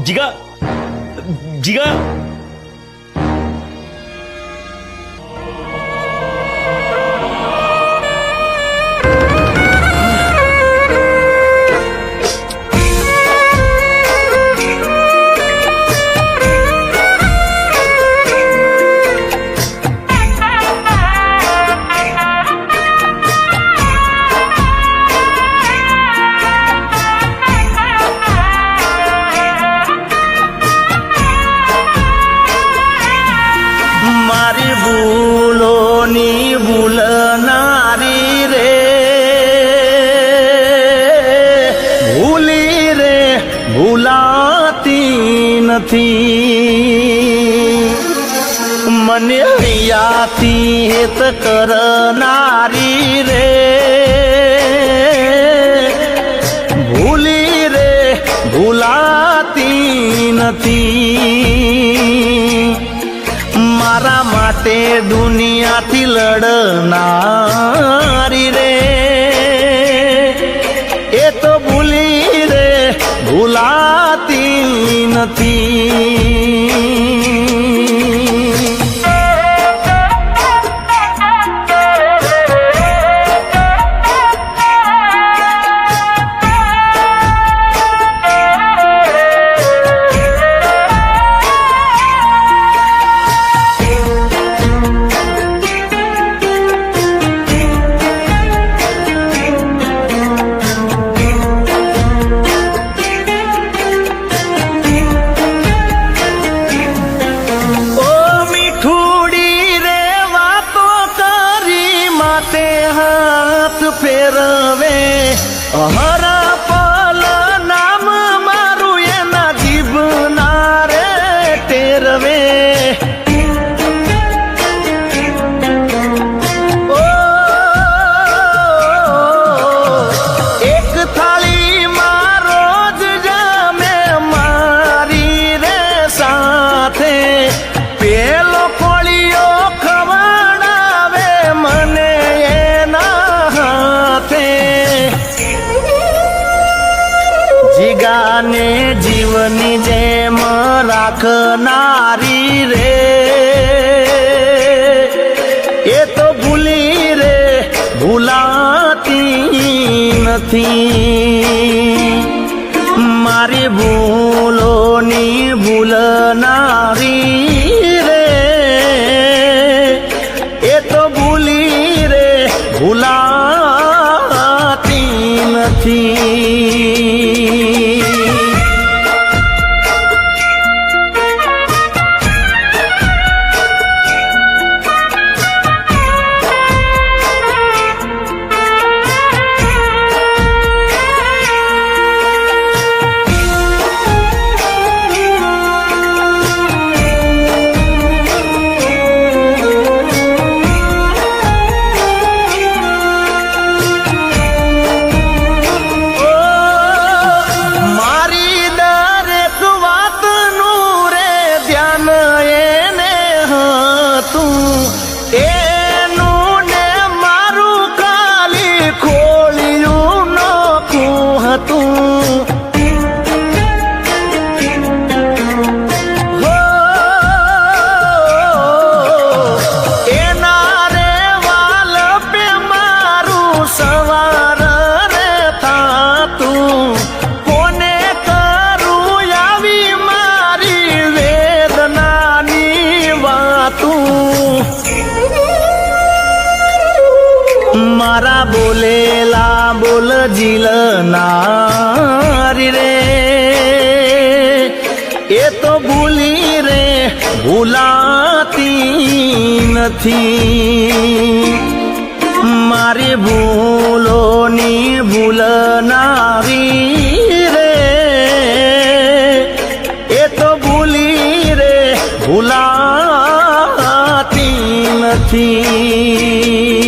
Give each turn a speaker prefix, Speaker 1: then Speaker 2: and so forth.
Speaker 1: જીગા જીગા
Speaker 2: ભૂલોની ભૂલનારી રે ભૂલી રે ભૂલાતી નથી મને હૈયાથી હેત કરનારી રે ભૂલી રે ભૂલાતી નથી મારા માટે દુનિયાથી લડનારી રે એ તો ભૂલી રે ભૂલાતી નથી ફેરવે હરા પલ નામ મારું એના જીભના રે ટેરવે ઓ એક થાળીમાં રોજ જમે મારી રે સાથે પેલો કોળિયો ખવડાવે મને જીગાને જીવની જેમ રાખનારી રે એ તો ભૂલી રે ભૂલાતી નથી મારી ભૂલોની ભૂલનારી રે એ તો ભૂલી રે ભૂલાતી નથી એનું ને મારું ખાલી ખોળિયું નોખું હતું એના રે વાલ પે મારું સવાર રે થાતું કોને કરું આવી મારી વેદનાની વાતું મારા બોલેલા બોલ જીલનારી રે એ તો ભૂલી રે ભૂલાતી નથી મારી ભૂલોની ભૂલનારી રે એ તો ભૂલી રે ભૂલાતી નથી